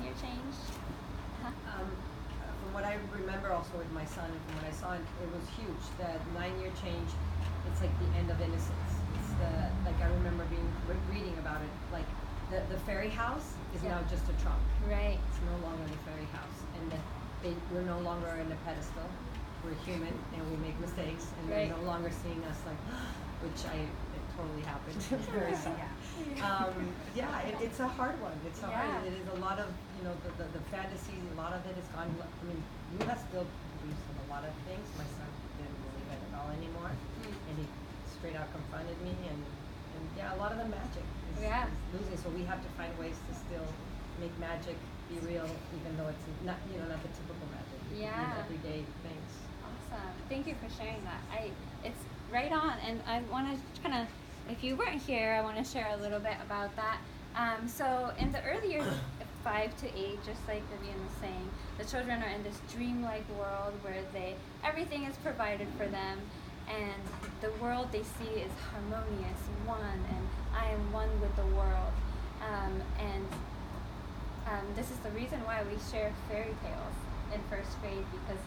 9-year change? From what I remember also with my son, and from what I saw, it was huge. The 9-year change, it's like the end of innocence. It's like I remember reading about it, like the fairy house is now just a trunk. Right. It's no longer the fairy house, and we're no longer in a pedestal. We're human, and we make mistakes, and they're no longer seeing us like, which it totally happened. Very sad. It's a hard one. It's hard. It is a lot of, the fantasies. A lot of it is gone. I mean, Luna still believes in a lot of things. My son didn't believe it at all anymore, and he straight out confronted me, and a lot of the magic is losing. So we have to find ways to still make magic be real, even though it's not the typical magic. Everyday things. Awesome. Thank you for sharing that. It's right on, and I want to kind of, if you weren't here, I want to share a little bit about that. So in the early years, 5 to 8, just like Vivian was saying, the children are in this dreamlike world where everything is provided for them, and the world they see is harmonious, one, and I am one with the world. This is the reason why we share fairy tales in first grade, because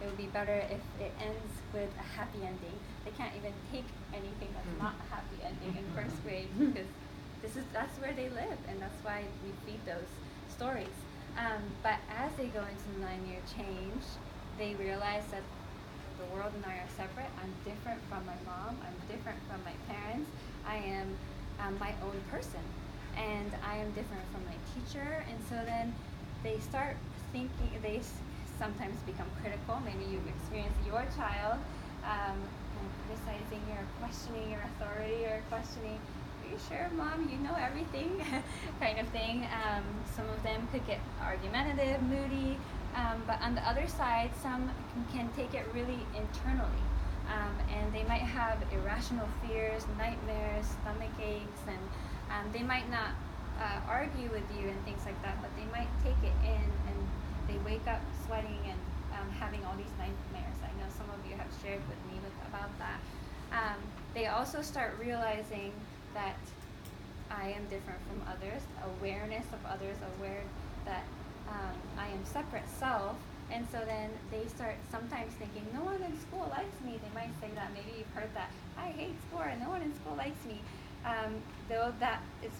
it would be better if it ends with a happy ending. They can't even take anything that's not a happy ending in first grade, because that's where they live, and that's why we feed those stories. But as they go into the 9-year change, they realize that the world and I are separate. I'm different from my mom. I'm different from my parents. I am my own person, and I am different from my teacher. And so then they start thinking, they sometimes become critical. Maybe you've experienced your child criticizing or questioning your authority, or questioning, are you sure, Mom, you know everything? kind of thing. Some of them could get argumentative, moody, but on the other side, some can take it really internally. And they might have irrational fears, nightmares, stomach aches, and they might not argue with you and things like that, but they might take it in, and they wake up sweating and having all these nightmares. I know some of you have shared with me about that. They also start realizing that I am different from others, awareness of others, aware that I am separate self. And so then they start sometimes thinking, no one in school likes me. They might say that. Maybe you've heard that. I hate school, and no one in school likes me. Though that is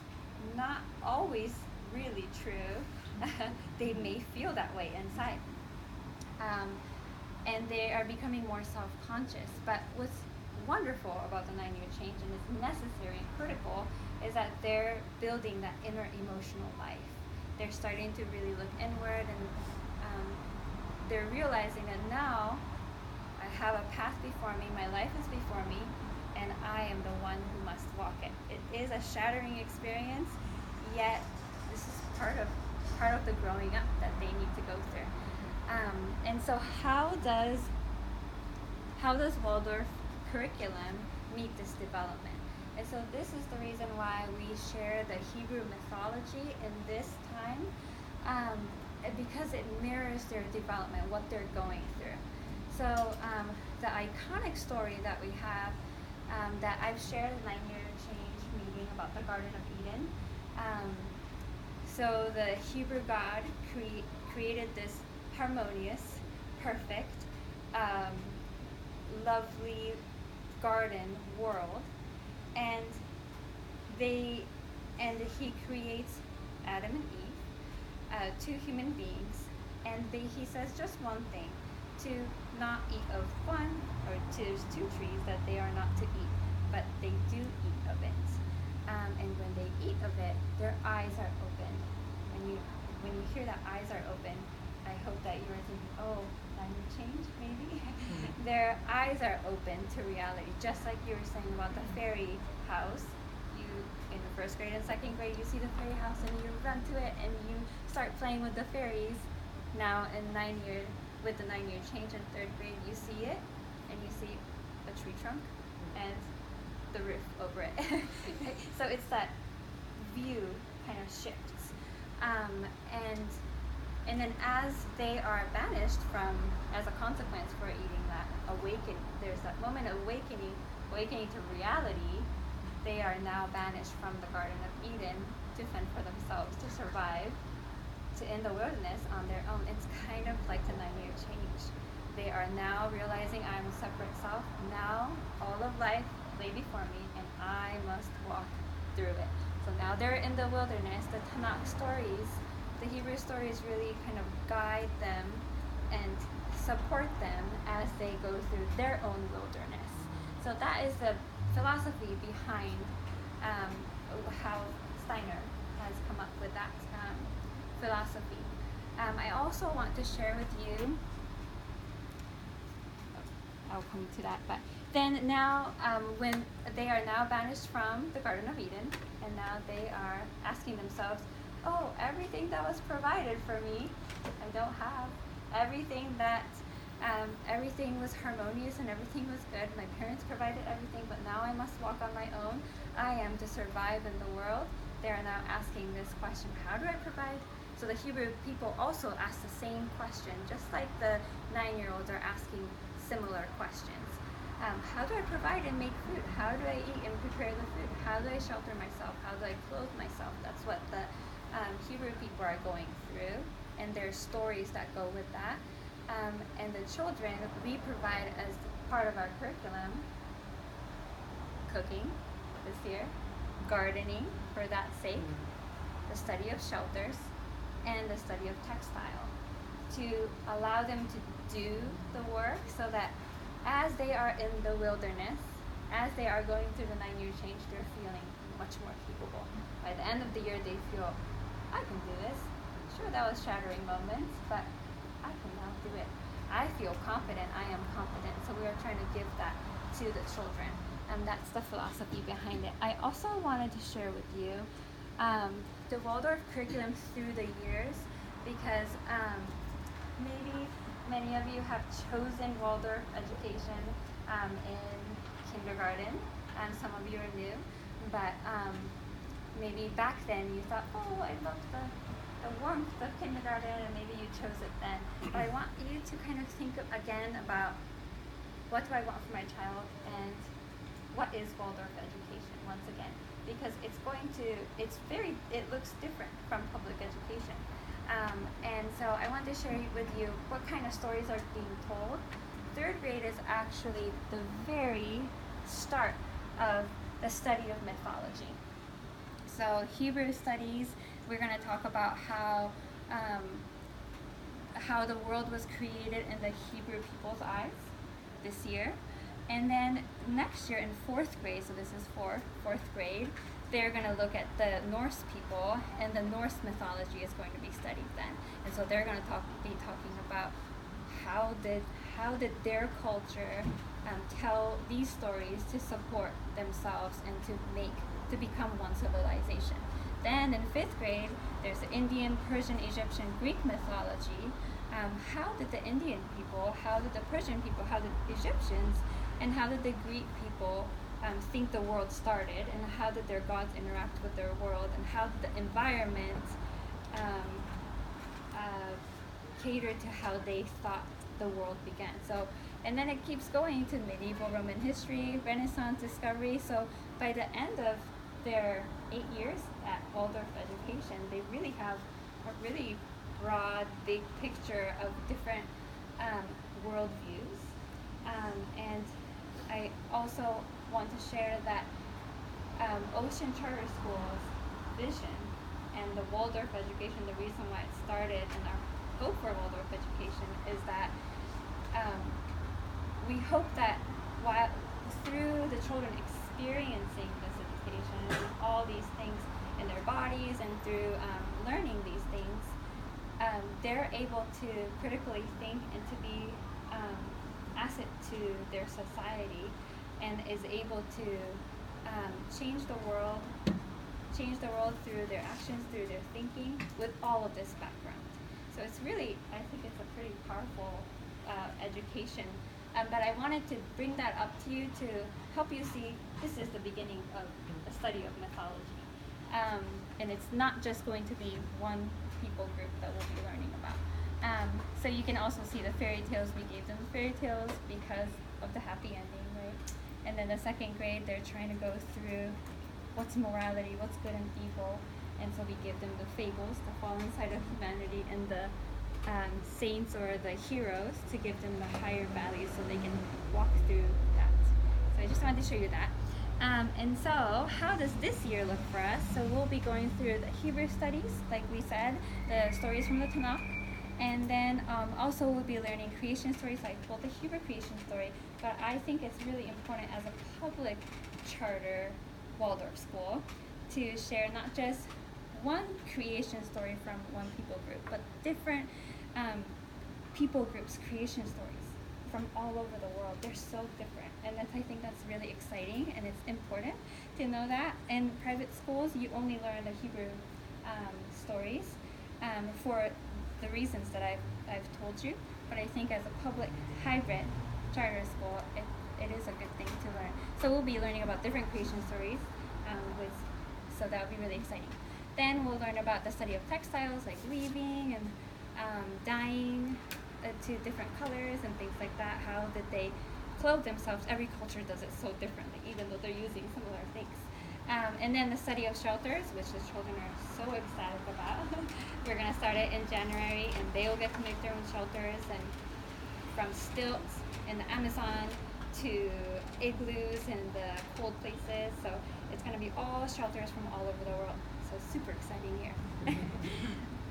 not always really true. They may feel that way inside. And they are becoming more self-conscious. But what's wonderful about the 9-year change, and is necessary and critical, is that they're building that inner emotional life. They're starting to really look inward, and they're realizing that now I have a path before me, my life is before me, and I am the one who must walk it. It is a shattering experience, yet this is part of the growing up that they need to go through. And so how does Waldorf curriculum meet this development? And so this is the reason why we share the Hebrew mythology in this time, because it mirrors their development, what they're going through. So the iconic story that we have, that I've shared in 9-year change meeting about the Garden of Eden. So the Hebrew God created this harmonious, perfect, lovely garden world, and he creates Adam and Eve, 2 human beings, and he says just one thing: to not eat of one, or there's 2 trees that they are not to eat, but they do eat of it. And when they eat of it, their eyes are open. And when you hear that eyes are open, I hope that you are thinking, oh, 9-year change, maybe? Their eyes are open to reality, just like you were saying about the fairy house. You, in the 1st grade and 2nd grade, you see the fairy house and you run to it and you start playing with the fairies. Now in with the 9-year change in 3rd grade, you see it, and you see a tree trunk and the roof over it. So it's that view kind of shifts. And then as they are banished as a consequence for eating that, there's that moment of awakening to reality. They are now banished from the Garden of Eden to fend for themselves, to survive. in the wilderness on their own. It's kind of like the 9-year change. They are now realizing I'm a separate self. Now all of life lay before me and I must walk through it. So now they're in the wilderness. The Tanakh stories, the Hebrew stories really kind of guide them and support them as they go through their own wilderness. So that is the philosophy behind how Steiner has come up with that philosophy. I also want to share with you, I'll come to that, but then now when they are now banished from the Garden of Eden, and now they are asking themselves, oh, everything that was provided for me, I don't have. Everything was harmonious and everything was good. My parents provided everything, but now I must walk on my own. I am to survive in the world. They are now asking this question, how do I provide? So the Hebrew people also ask the same question, just like the 9-year-olds are asking similar questions. How do I provide and make food? How do I eat and prepare the food? How do I shelter myself? How do I clothe myself? That's what the Hebrew people are going through, and there's stories that go with that. And the children, we provide as part of our curriculum, cooking this year, gardening for that sake, the study of shelters, and the study of textile, to allow them to do the work so that as they are in the wilderness, as they are going through the 9-year change, they're feeling much more capable. By the end of the year, they feel, I can do this. Sure, that was shattering moments, but I can now do it. I feel confident, I am confident. So we are trying to give that to the children. And that's the philosophy behind it. I also wanted to share with you the Waldorf curriculum through the years, because maybe many of you have chosen Waldorf education in kindergarten, and some of you are new, but maybe back then you thought, oh, I love the warmth of kindergarten, and maybe you chose it then. But I want you to kind of think again about, what do I want for my child, and what is Waldorf education once again? Because it looks different from public education. And so I want to share with you what kind of stories are being told. 3rd grade is actually the very start of the study of mythology. So Hebrew studies, we're going to talk about how the world was created in the Hebrew people's eyes this year. And then next year in 4th grade, so this is 4th grade, they're going to look at the Norse people, and the Norse mythology is going to be studied then. And so they're going to be talking about how did their culture tell these stories to support themselves and to become one civilization. Then in 5th grade, there's the Indian, Persian, Egyptian, Greek mythology. How did the Indian people, how did the Persian people, how did Egyptians, and how did the Greek people think the world started, and how did their gods interact with their world, and how did the environment cater to how they thought the world began. So, and then it keeps going to medieval Roman history, Renaissance, discovery. So by the end of their 8 years at Waldorf education, they really have a really broad, big picture of different worldviews. And I also want to share that Ocean Charter School's vision and the Waldorf education, the reason why it started and our hope for Waldorf education is that we hope that while through the children experiencing this education and all these things in their bodies and through learning these things, they're able to critically think and to be asset to their society, and is able to change the world through their actions, through their thinking, with all of this background. So it's really, I think it's a pretty powerful education. But I wanted to bring that up to you to help you see this is the beginning of a study of mythology. And it's not just going to be one people group that we'll be learning about. So you can also see the fairy tales. We gave them fairy tales because of the happy ending, right? And then the 2nd grade, they're trying to go through what's morality, what's good and evil. And so we give them the fables, the fallen side of humanity, and the saints or the heroes to give them the higher values so they can walk through that. So I just wanted to show you that. And so how does this year look for us? So we'll be going through the Hebrew studies, like we said, the stories from the Tanakh. And then also we'll be learning creation stories. I told the Hebrew creation story, but I think it's really important as a public charter Waldorf school to share not just one creation story from one people group, but different people groups' creation stories from all over the world. They're so different, and I think that's really exciting, and it's important to know that. In private schools, you only learn the Hebrew stories for the reasons that I've told you, but I think as a public hybrid charter school, it is a good thing to learn. So we'll be learning about different creation stories, so that will be really exciting. Then we'll learn about the study of textiles, like weaving and dyeing to different colors and things like that. How did they clothe themselves? Every culture does it so differently, even though they're using similar things. And then the study of shelters, which the children are so excited about. We're going to start it in January, and they will get to make their own shelters, and from stilts in the Amazon to igloos in the cold places. So it's going to be all shelters from all over the world. So super exciting year.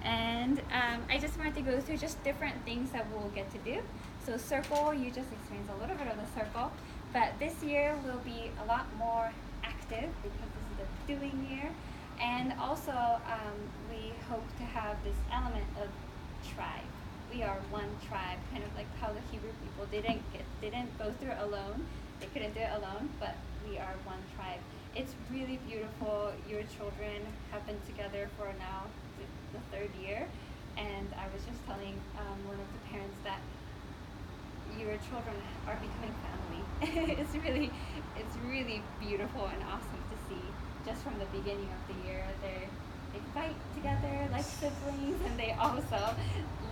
And I just wanted to go through just different things that we'll get to do. So circle, you just experienced a little bit of the circle, but this year will be a lot more active because this is the doing year. And also we hope to have this element of tribe. We are one tribe, kind of like how the Hebrew people didn't go through it alone. They couldn't do it alone, but we are one tribe. It's really beautiful. Your children have been together for now the third year, and I was just telling one of the parents that your children are becoming family. it's really beautiful and awesome to see. Just from the beginning of the year, they fight together like siblings, and they also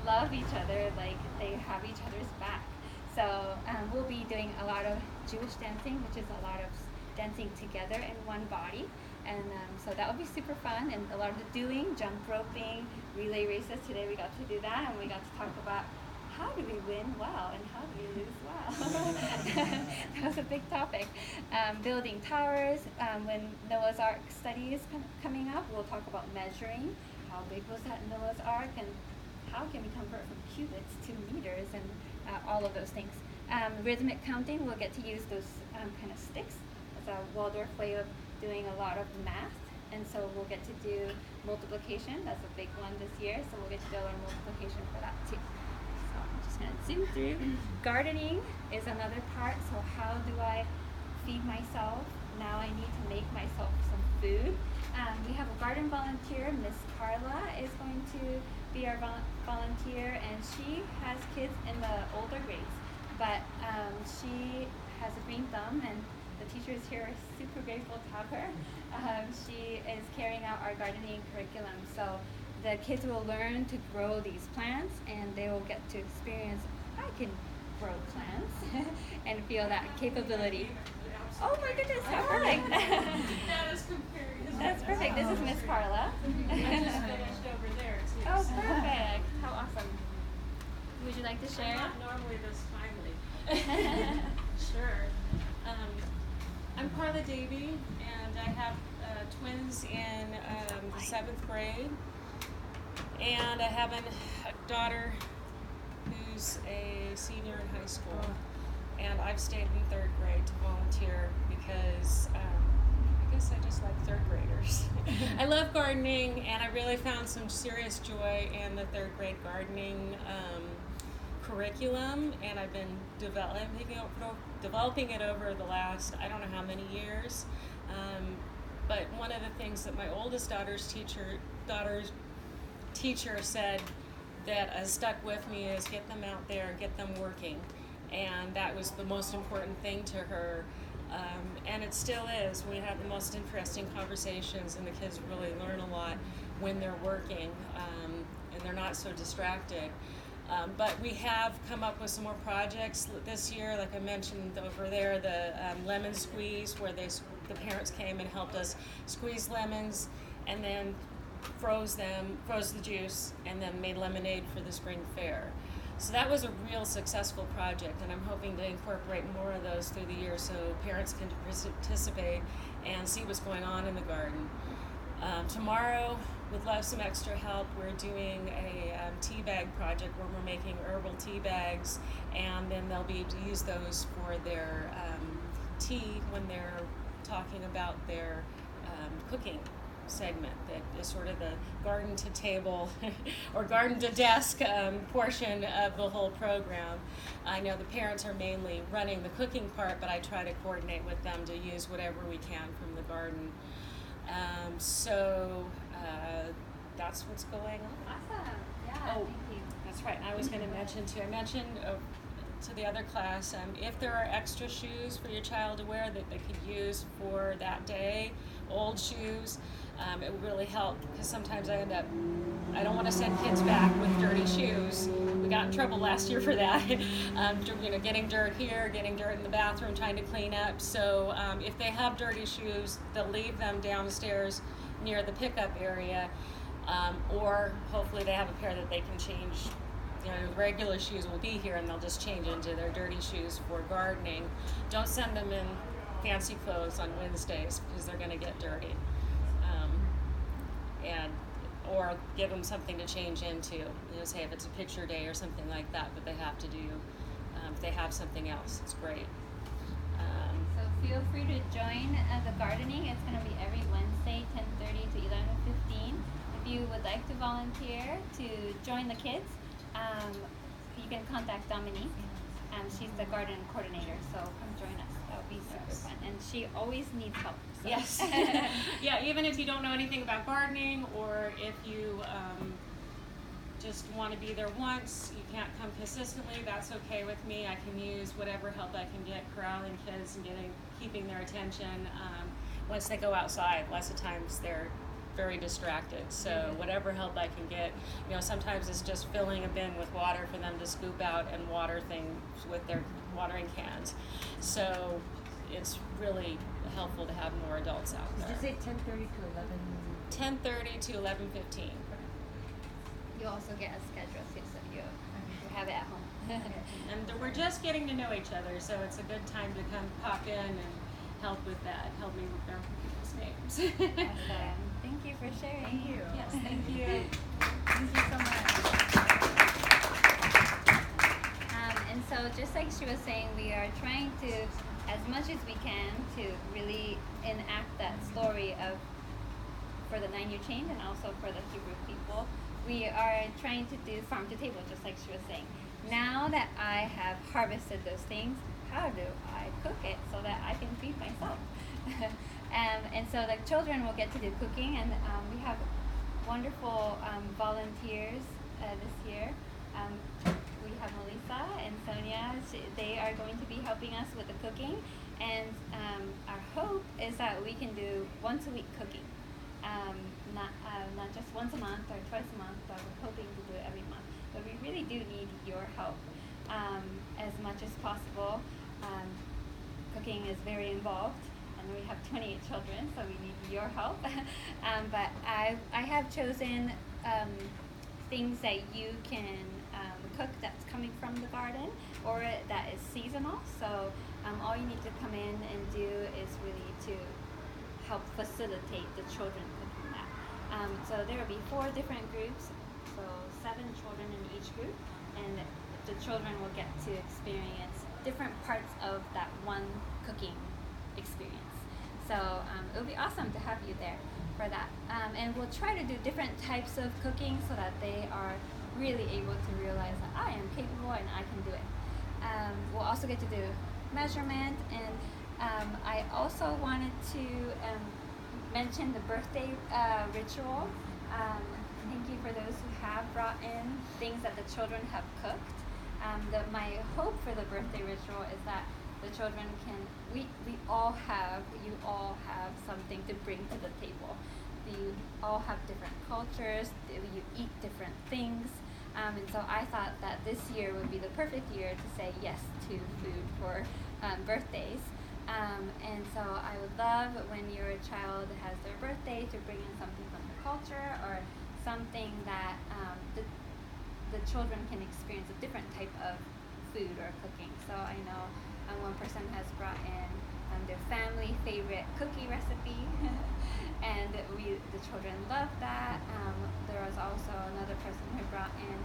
love each other, like they have each other's back. So we'll be doing a lot of Jewish dancing, which is a lot of dancing together in one body, and so that will be super fun. And a lot of the doing, jump roping, relay races. Today we got to do that, and we got to talk about how do we win well and how do we lose well. That was a big topic. Building towers. When Noah's Ark study is coming up, we'll talk about measuring. How big was that Noah's Ark, and how can we convert from cubits to meters, and all of those things. Rhythmic counting, we'll get to use those kind of sticks. It's a Waldorf way of doing a lot of math, and so we'll get to do multiplication. That's a big one this year, so we'll get to learn multiplication for that too. So I'm just going to zoom through. Gardening is another part. So how do I feed myself? Now I need to make myself some food. We have a garden volunteer. Miss Carla is going to be our volunteer, and she has kids in the older grades, but she has a green thumb, and the teachers here are super grateful to have her. She is carrying out our gardening curriculum, so the kids will learn to grow these plants, and they will get to experience, I can grow plants, and feel that capability. Oh my goodness, how perfect. That is compared. That's perfect. This is Miss Carla. I just finished over there too. Oh, perfect. How awesome. Would you like to share? I'm not normally this timely. Sure. I'm Carla Davey, and I have twins in the 7th grade, and I have a daughter who's a senior in high school, and I've stayed in 3rd grade to volunteer because I guess I just like 3rd graders. I love gardening, and I really found some serious joy in the 3rd grade gardening curriculum, and I've been developing it over the last, I don't know how many years, but one of the things that my oldest daughter's teacher said that has stuck with me is get them out there and get them working, and that was the most important thing to her, and it still is. We have the most interesting conversations, and the kids really learn a lot when they're working, and they're not so distracted. But we have come up with some more projects this year, like I mentioned over there, the lemon squeeze, where the parents came and helped us squeeze lemons, and then froze the juice, and then made lemonade for the spring fair. So that was a real successful project, and I'm hoping to incorporate more of those through the year so parents can participate and see what's going on in the garden. Tomorrow, with some extra help, we're doing a tea bag project where we're making herbal tea bags, and then they'll be able to use those for their tea when they're talking about their cooking segment. That is sort of the garden to table or garden to desk portion of the whole program. I know the parents are mainly running the cooking part, but I try to coordinate with them to use whatever we can from the garden. So that's what's going on. Awesome. Yeah, Oh, thank you. that's right. I was going to mention too. I mentioned to the other class, if there are extra shoes for your child to wear that they could use for that day, old shoes, it would really help, because sometimes I don't want to send kids back with dirty shoes. We got in trouble last year for that. Getting dirt here, getting dirt in the bathroom, trying to clean up. So if they have dirty shoes, they'll leave them downstairs near the pickup area, or hopefully they have a pair that they can change. The regular shoes will be here, and they'll just change into their dirty shoes for gardening. Don't send them in fancy clothes on Wednesdays, because they're going to get dirty. Or give them something to change into. Say if it's a picture day or something like that, but they have to do. If they have something else, it's great. So feel free to join the gardening. It's going to be every Wednesday, 10:30 to 11:15. If you would like to volunteer to join the kids, you can contact Dominique. She's the garden coordinator, so come join us. That would be super fun. And she always needs help. So. Yes. Yeah, even if you don't know anything about gardening, or if you just want to be there once, you can't come consistently, that's okay with me. I can use whatever help I can get corralling kids and keeping their attention. Once they go outside, lots of times they're very distracted. So whatever help I can get, sometimes it's just filling a bin with water for them to scoop out and water things with their watering cans. So it's really helpful to have more adults out there. Did you say 10:30 to 11? 10:30 to 11:15. You also get a schedule too, so you have it at home. And we're just getting to know each other, so it's a good time to come pop in and help with that. Help me remember people's names. Awesome. Thank you for sharing. Thank you. Yes, thank you. Thank you so much. And so just like she was saying, we are trying to, as much as we can, to really enact that story for the 9-year change and also for the Hebrew people. We are trying to do farm to table, just like she was saying. Now that I have harvested those things, how do I cook it so that I can feed myself? And so the children will get to do cooking, and we have wonderful volunteers this year. We have Melissa and Sonia. They are going to be helping us with the cooking, and our hope is that we can do once a week cooking. Not just once a month or twice a month, but we're hoping to do it every month. But we really do need your help as much as possible. Cooking is very involved, and we have 28 children, so we need your help. But I have chosen things that you can cook that's coming from the garden or that is seasonal. So all you need to come in and do is really to help facilitate the children cooking that. So there will be 4 different groups, so 7 children in each group, and the children will get to experience different parts of that one cooking experience. So it will be awesome to have you there for that. And we'll try to do different types of cooking so that they are really able to realize that I am capable and I can do it. We'll also get to do measurement, and I also wanted to mention the birthday ritual. Thank you for those who have brought in things that the children have cooked. My hope for the birthday ritual is that the children you all have something to bring to the table. You all have different cultures, you eat different things, and so I thought that this year would be the perfect year to say yes to food for birthdays. And so I would love when your child has their birthday to bring in something from the culture, or something that the children can experience a different type of food or cooking. So I know one person has brought in their family favorite cookie recipe, and the children love that. There was also another person who brought in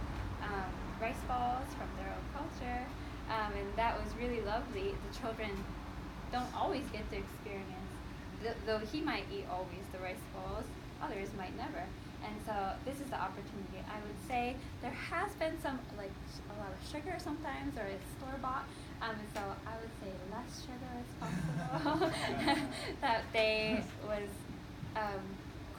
rice balls from their own culture, and that was really lovely. The children don't always get to experience, though he might eat always the rice balls, others might never. And so this is the opportunity. I would say there has been some, like a lot of sugar sometimes, or it's store-bought. So I would say less sugar as possible. That day was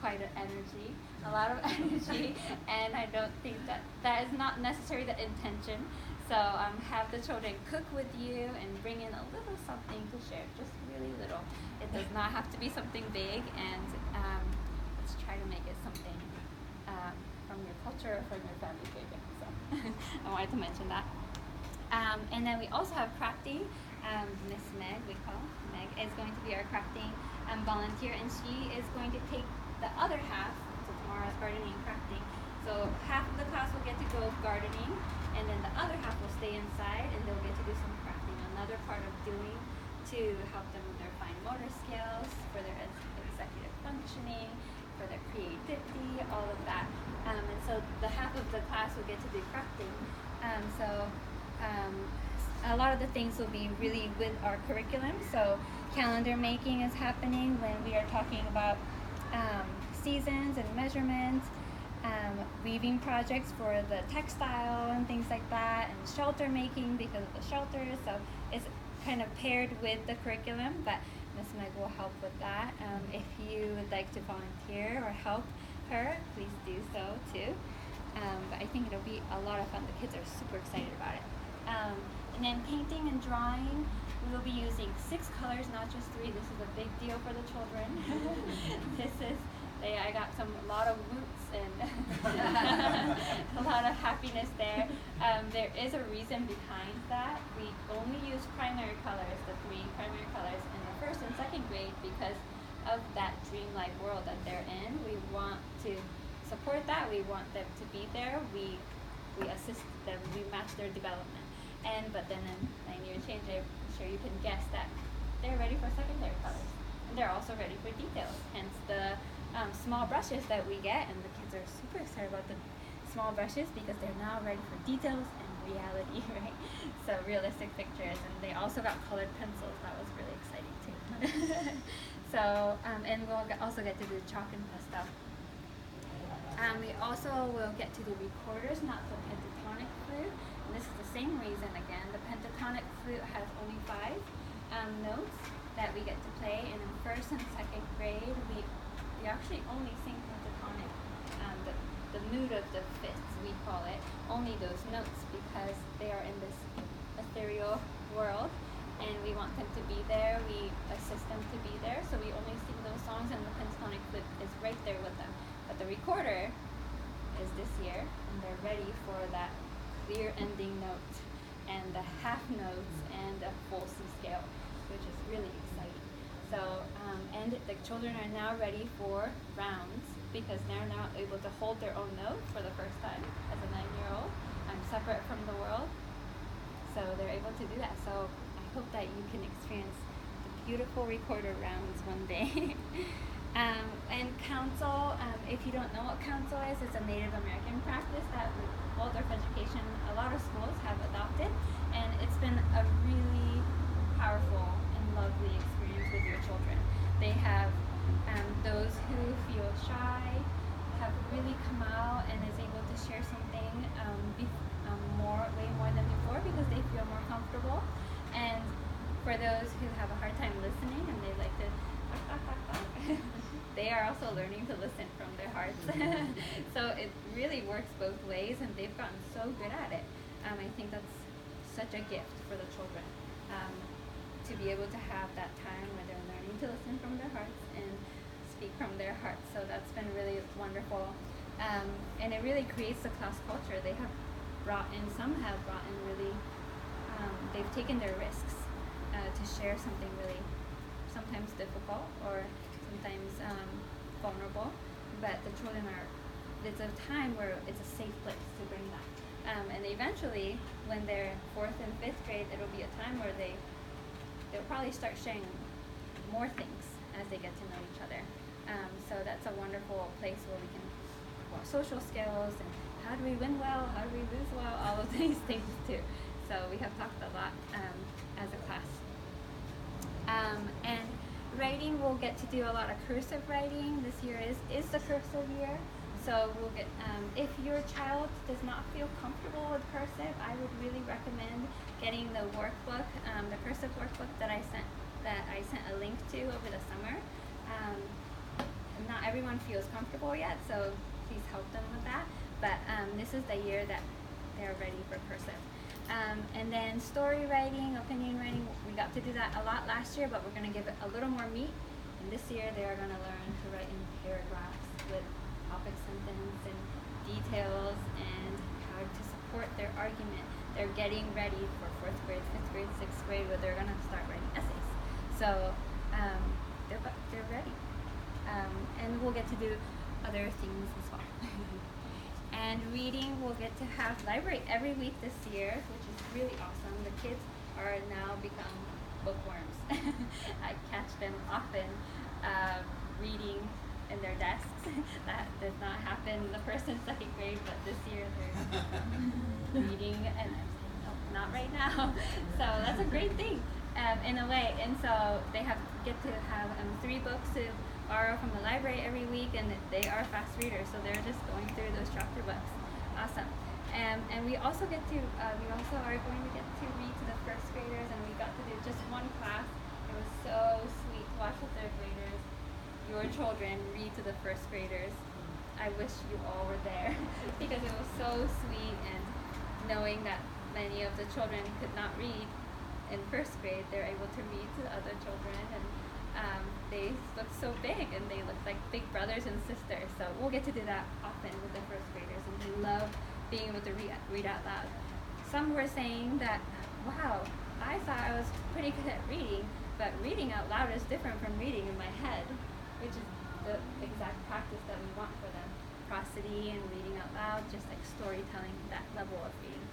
quite an energy, a lot of energy, and I don't think that is not necessarily the intention. So have the children cook with you and bring in a little something to share, just really little. It does not have to be something big, and let's try to make it something from your culture or from your family favorite. So I wanted to mention that. And then we also have crafting. Miss Meg, we call Meg, is going to be our crafting volunteer, and she is going to take the other half, so tomorrow's gardening and crafting. So half of the class will get to go gardening, and then the other half will stay inside, and they'll get to do some crafting. Another part of doing to help them with their fine motor skills, for their executive functioning, for their creativity, all of that. And so the half of the class will get to do crafting. A lot of the things will be really with our curriculum. So calendar making is happening when we are talking about seasons and measurements, weaving projects for the textile and things like that, and shelter making because of the shelters. So it's kind of paired with the curriculum, but Ms. Meg will help with that. If you would like to volunteer or help her, please do so too. But I think it'll be a lot of fun. The kids are super excited about it. And then painting and drawing, we will be using 6 colors, not just 3. This is a big deal for the children. I got a lot of whoops and a lot of happiness there. There is a reason behind that. We only use primary colors, the 3 primary colors in the 1st and 2nd grade, because of that dreamlike world that they're in. We want to support that. We want them to be there. We assist them. We match their development. But then in 9-year change, I'm sure you can guess that they're ready for secondary colors, and they're also ready for details. Hence the small brushes that we get, and the kids are super excited about the small brushes because they're now ready for details and reality, right? So realistic pictures, and they also got colored pencils. That was really exciting too. So and we'll also get to do chalk and pastel. We also will get to do recorders, not the pentatonic flute. And this is the same reason again. The pentatonic flute has only 5 notes that we get to play, and in 1st and 2nd grade we actually only sing pentatonic. The mood of the 5th, we call it, only those notes, because they are in this ethereal world, and we want them to be there. We assist them to be there, so we only sing those songs, and the pentatonic flute is right there with them. But the recorder is this year, and they're ready for that clear ending note and the half notes and a full C scale, which is really exciting. So, and the children are now ready for rounds, because they're now able to hold their own note for the first time as a 9-year-old. I'm separate from the world, so they're able to do that. So I hope that you can experience the beautiful recorder rounds one day. And council, if you don't know what council is, it's a Native American practice that Waldorf education, a lot of schools have adopted, and it's been a really powerful and lovely experience with your children. They have those who feel shy have really come out and is able to share something way more than before, because they feel more comfortable. And for those who have a hard time listening and they like to they are also learning to listen from their hearts. So it really works both ways, and they've gotten so good at it. I think that's such a gift for the children, to be able to have that time where they're learning to listen from their hearts and speak from their hearts. So that's been really wonderful. And it really creates the class culture. They have some have brought in really, they've taken their risks to share something really sometimes difficult or sometimes vulnerable, but the children it's a time where it's a safe place to bring that. And eventually, when they're 4th and 5th grade, it'll be a time where they'll probably start sharing more things as they get to know each other. So that's a wonderful place where we can talk about social skills and how do we win well, how do we lose well, all of these things too. So we have talked a lot as a class. And writing, we'll get to do a lot of cursive writing. This year is the cursive year. So we'll get, if your child does not feel comfortable with cursive, I would really recommend getting the workbook, the cursive workbook that I sent a link to over the summer. Not everyone feels comfortable yet, so please help them with that. But this is the year that they're ready for cursive. And then story writing, opinion writing, we got to do that a lot last year, but we're going to give it a little more meat. And this year they are going to learn to write in paragraphs with topic sentence and details and how to support their argument. They're getting ready for 4th grade, 5th grade, 6th grade, where they're going to start writing essays. So they're ready. And we'll get to do other things as well. And reading, we'll get to have library every week this year, which is really awesome. The kids are now become bookworms. I catch them often reading in their desks. That does not happen in the 1st and 2nd grade, but this year they're reading, and I'm saying, no, not right now. So that's a great thing in a way. And so they get to have 3 books to borrow from the library every week, and they are fast readers, so they're just going through those chapter books. Awesome. And we also are going to get to read to the 1st graders, and we got to do just one class. It was so sweet to watch the 3rd graders, your children, read to the 1st graders. I wish you all were there because it was so sweet, and knowing that many of the children could not read in 1st grade, they're able to read to the other children, and they look so big, and they look like big brothers and sisters. So we'll get to do that often with the 1st graders, and they love being able to read out loud. Some were saying that, wow, I thought I was pretty good at reading, but reading out loud is different from reading in my head, which is the exact practice that we want for them. Prosody and reading out loud, just like storytelling, that level of reading.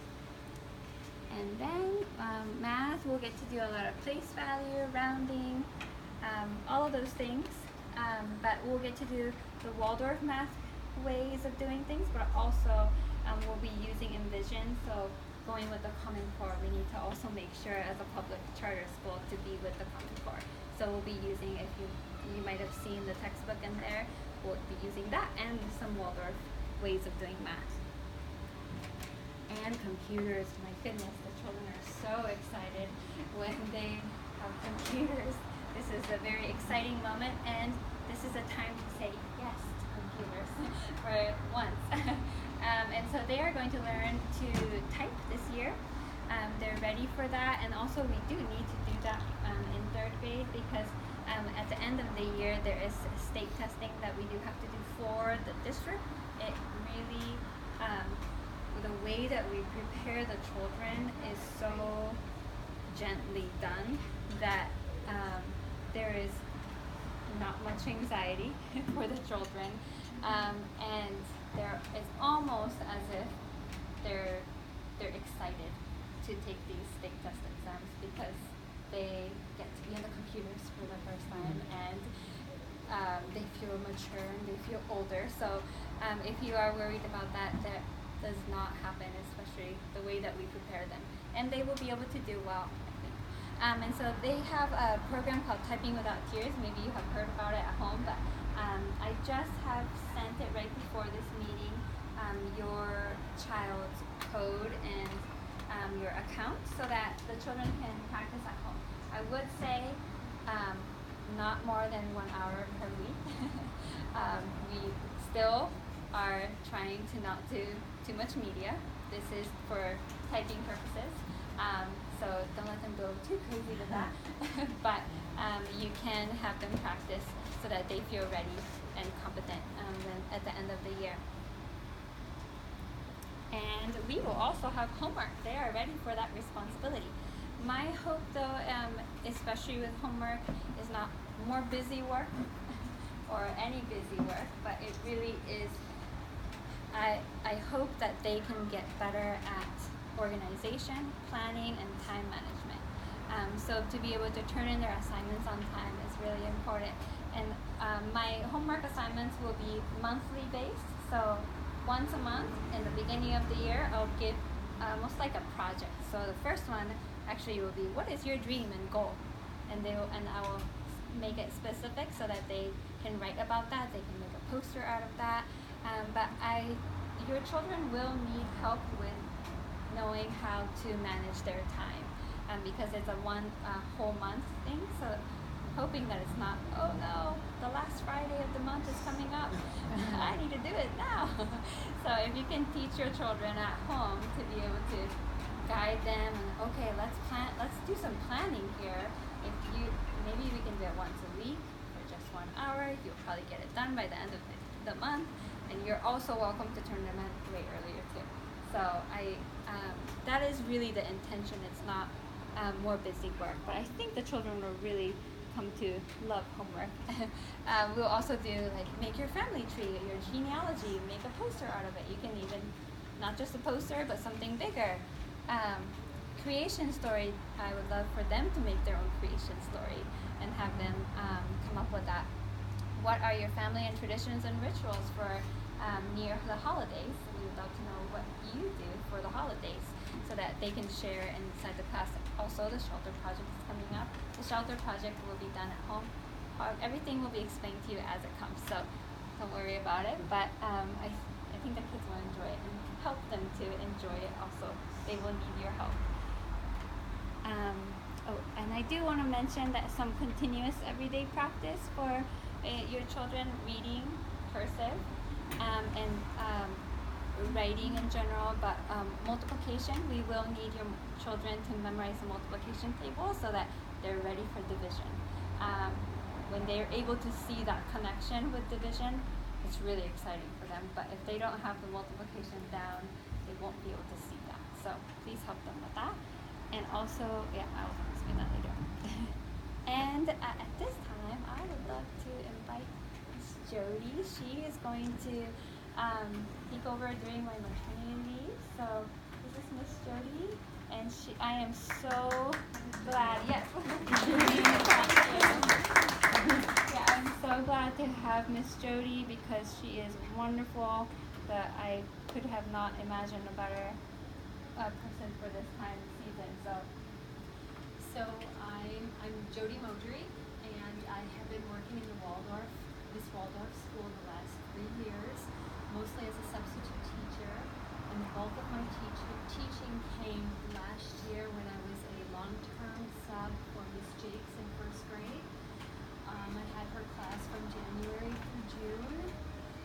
And then math, we'll get to do a lot of place value, rounding, all of those things. But we'll get to do the Waldorf math ways of doing things, but also we'll be using Envision. So going with the Common Core, we need to also make sure as a public charter school to be with the Common Core. So we'll be using, if you might have seen the textbook in there, we'll be using that and some Waldorf ways of doing math. And computers, my goodness, the children are so excited when they have computers. This is a very exciting moment, and this is a time to say yes to computers for once. And so they are going to learn to type this year. They're ready for that, and also we do need to do that in 3rd grade because at the end of the year there is state testing that we do have to do for the district. It really, the way that we prepare the children is so gently done that there is not much anxiety for the children, and it's almost as if they're excited to take these state test exams because they get to be on the computers for the first time, and they feel mature and they feel older. So if you are worried about that, that does not happen, especially the way that we prepare them, and they will be able to do well, I think. And so they have a program called Typing Without Tears. Maybe you have heard about it at home, but I just have sent it right before this meeting, your child's code and your account so that the children can practice at home. I would say not more than 1 hour per week. We still are trying to not do too much media. This is for typing purposes. So don't let them go too crazy with that. But you can have them practice so that they feel ready and competent at the end of the year. And we will also have homework. They are ready for that responsibility. My hope though, especially with homework, is not more busy work or any busy work, but it really I hope that they can get better at organization, planning, and time management. So to be able to turn in their assignments on time is really important. And my homework assignments will be monthly based. So once a month in the beginning of the year, I'll give almost like a project. So the first one actually will be, what is your dream and goal? And I will make it specific so that they can write about that. They can make a poster out of that. But your children will need help with knowing how to manage their time, because it's a whole month thing. So hoping that it's not, oh no, the last Friday of the month is coming up. I need to do it now. So if you can teach your children at home to be able to guide them, and okay, let's do some planning here. Maybe we can do it once a week for just 1 hour. You'll probably get it done by the end of the month, and you're also welcome to turn them in way earlier too. So that is really the intention. It's not more busy work, but I think the children will really come to love homework. We'll also do like make your family tree, your genealogy, make a poster out of it. You can even, not just a poster, but something bigger. Creation story, I would love for them to make their own creation story and have them come up with that. What are your family and traditions and rituals for near the holidays? We would love to know what you do for the holidays so that they can share inside the class. Also, the shelter project is coming up. The shelter project will be done at home. Everything will be explained to you as it comes, so don't worry about it. But I think the kids will enjoy it, and help them to enjoy it also. They will need your help. And I do want to mention that some continuous everyday practice for your children, reading, cursive, and writing in general, but multiplication, we will need your children to memorize the multiplication table so that they're ready for division. When they're able to see that connection with division, it's really exciting for them. But if they don't have the multiplication down, they won't be able to see that. So please help them with that. And also, I'll explain that later. And at this time, I would love to invite Miss Jody. She is going to take over during my maternity leave. So this is Miss Jody, and I am so glad. Yes. I'm so glad to have Miss Jody because she is wonderful. That I could have not imagined a better person for this time of season. So I'm Jody Modry, and I have been working in the Waldorf school the last 3 years, mostly as a substitute teacher. And the bulk of my teaching came last year when I